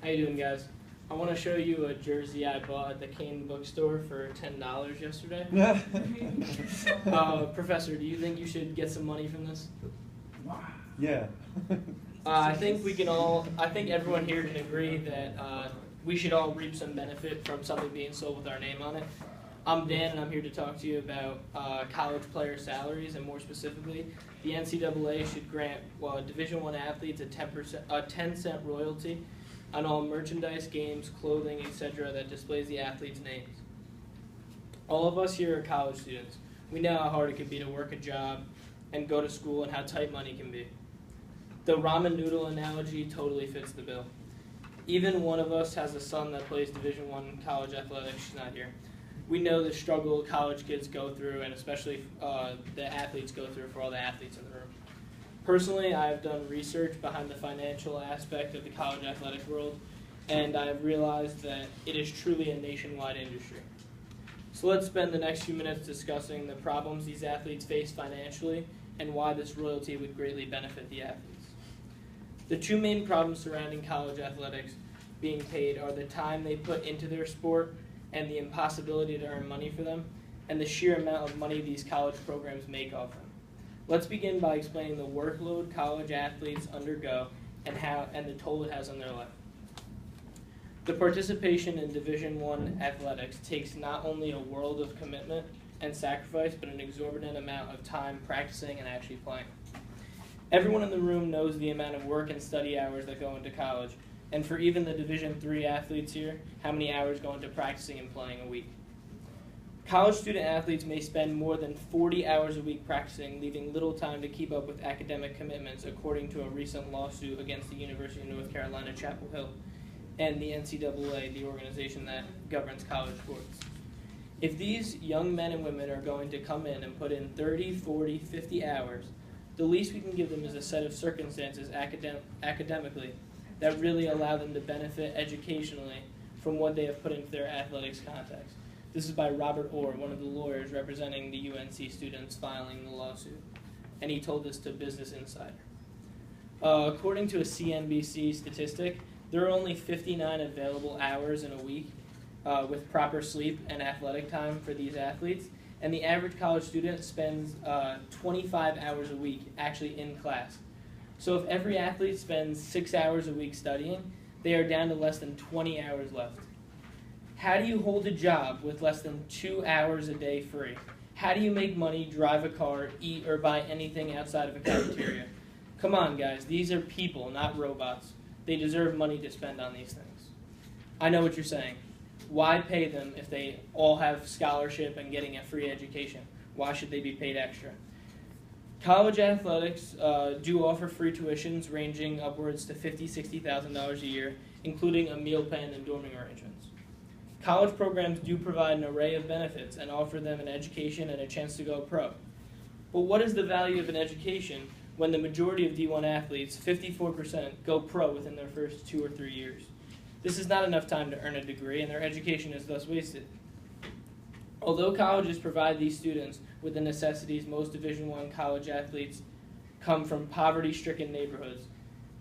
How you doing, guys? I want to show you a jersey I bought at the Kane bookstore for $10 yesterday. Professor, do you think you should get some money from this? Yeah. I think everyone here can agree that we should all reap some benefit from something being sold with our name on it. I'm Dan, and I'm here to talk to you about college player salaries, and more specifically, the NCAA should grant Division I athletes a 10-cent royalty on all merchandise, games, clothing, etc. that displays the athletes' names. All of us here are college students. We know how hard it can be to work a job and go to school and how tight money can be. The ramen noodle analogy totally fits the bill. Even one of us has a son that plays Division I college athletics. She's not here. We know the struggle college kids go through, and especially the athletes go through, for all the athletes in the room. Personally, I've done research behind the financial aspect of the college athletic world, and I've realized that it is truly a nationwide industry. So let's spend the next few minutes discussing the problems these athletes face financially and why this royalty would greatly benefit the athletes. The two main problems surrounding college athletics being paid are the time they put into their sport and the impossibility to earn money for them, and the sheer amount of money these college programs make off them. Let's begin by explaining the workload college athletes undergo and the toll it has on their life. The participation in Division I athletics takes not only a world of commitment and sacrifice, but an exorbitant amount of time practicing and actually playing. Everyone in the room knows the amount of work and study hours that go into college, and for even the Division III athletes here, how many hours go into practicing and playing a week. College student athletes may spend more than 40 hours a week practicing, leaving little time to keep up with academic commitments, according to a recent lawsuit against the University of North Carolina, Chapel Hill, and the NCAA, the organization that governs college sports. If these young men and women are going to come in and put in 30, 40, 50 hours, the least we can give them is a set of circumstances academically that really allow them to benefit educationally from what they have put into their athletics context. This is by Robert Orr, one of the lawyers representing the UNC students filing the lawsuit, and he told this to Business Insider. According to a CNBC statistic, there are only 59 available hours in a week with proper sleep and athletic time for these athletes, and the average college student spends 25 hours a week actually in class. So if every athlete spends 6 hours a week studying, they are down to less than 20 hours left. How do you hold a job with less than 2 hours a day free? How do you make money, drive a car, eat, or buy anything outside of a cafeteria? Come on, guys. These are people, not robots. They deserve money to spend on these things. I know what you're saying. Why pay them if they all have scholarship and getting a free education? Why should they be paid extra? College athletics do offer free tuitions ranging upwards to $50,000, $60,000 a year, including a meal plan and dorming arrangements. College programs do provide an array of benefits and offer them an education and a chance to go pro. But what is the value of an education when the majority of D1 athletes, 54%, go pro within their first 2 or 3 years? This is not enough time to earn a degree, and their education is thus wasted. Although colleges provide these students with the necessities, most Division I college athletes come from poverty-stricken neighborhoods,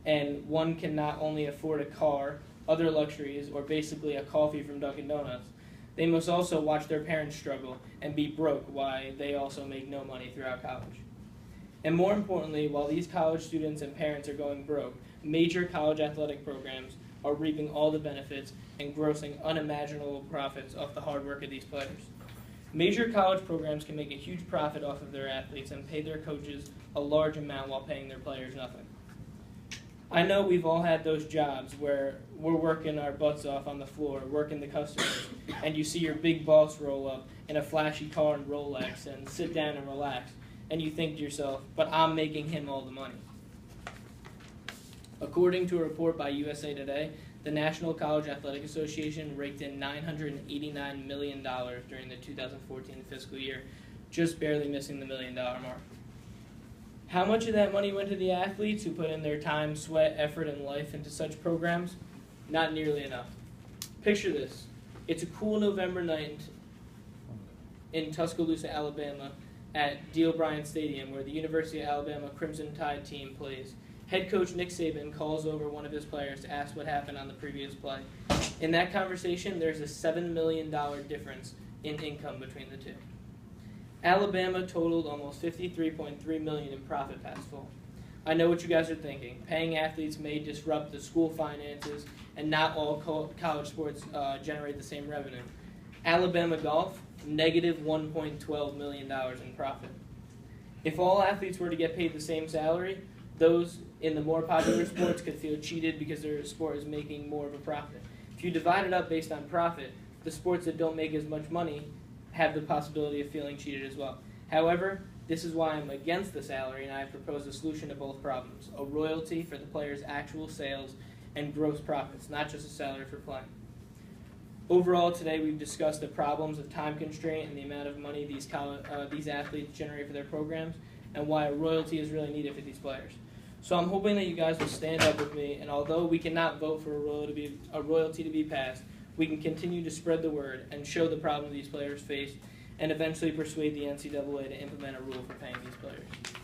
and one can not only afford a car, other luxuries, or basically a coffee from Dunkin' Donuts, they must also watch their parents struggle and be broke while they also make no money throughout college. And more importantly, while these college students and parents are going broke, major college athletic programs are reaping all the benefits and grossing unimaginable profits off the hard work of these players. Major college programs can make a huge profit off of their athletes and pay their coaches a large amount while paying their players nothing. I know we've all had those jobs where we're working our butts off on the floor, working the customers, and you see your big boss roll up in a flashy car and Rolex and sit down and relax, and you think to yourself, but I'm making him all the money. According to a report by USA Today, the National College Athletic Association raked in $989 million during the 2014 fiscal year, just barely missing the $1 million mark. How much of that money went to the athletes who put in their time, sweat, effort, and life into such programs? Not nearly enough. Picture this. It's a cool November night in Tuscaloosa, Alabama, at D'O'Brien Stadium, where the University of Alabama Crimson Tide team plays. Head coach Nick Saban calls over one of his players to ask what happened on the previous play. In that conversation, there's a $7 million difference in income between the two. Alabama totaled almost $53.3 million in profit past fall. I know what you guys are thinking. Paying athletes may disrupt the school finances, and not all college sports generate the same revenue. Alabama golf, negative $1.12 million in profit. If all athletes were to get paid the same salary, those in the more popular sports could feel cheated because their sport is making more of a profit. If you divide it up based on profit, the sports that don't make as much money have the possibility of feeling cheated as well. However, this is why I'm against the salary, and I have proposed a solution to both problems: a royalty for the players' actual sales and gross profits, not just a salary for playing. Overall, today we've discussed the problems of time constraint and the amount of money these athletes generate for their programs, and why a royalty is really needed for these players. So I'm hoping that you guys will stand up with me, and although we cannot vote for a royalty to be passed, we can continue to spread the word and show the problem these players face, and eventually persuade the NCAA to implement a rule for paying these players.